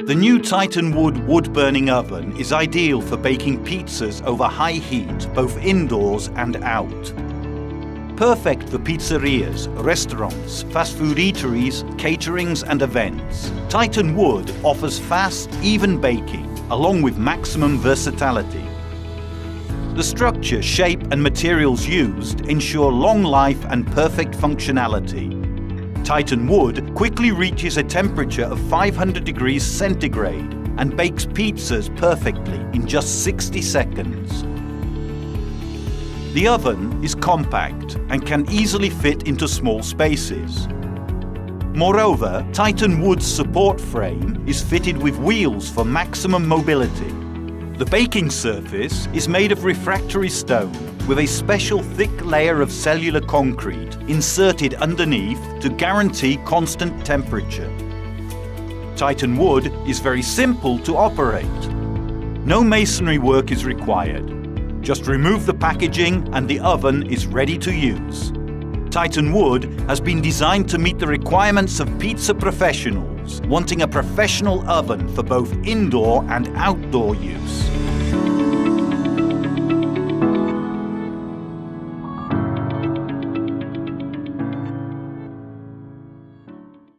The new Titanwood wood-burning oven is ideal for baking pizzas over high heat, both indoors and out. Perfect for pizzerias, restaurants, fast food eateries, caterings and events. Titanwood offers fast, even baking, along with maximum versatility. The structure, shape and materials used ensure long life and perfect functionality. Titanwood quickly reaches a temperature of 500 degrees centigrade and bakes pizzas perfectly in just 60 seconds. The oven is compact and can easily fit into small spaces. Moreover, Titanwood's support frame is fitted with wheels for maximum mobility. The baking surface is made of refractory stone with a special thick layer of cellular concrete inserted underneath to guarantee constant temperature. Titanwood is very simple to operate. No masonry work is required. Just remove the packaging and the oven is ready to use. Titanwood has been designed to meet the requirements of pizza professionals wanting a professional oven for both indoor and outdoor use.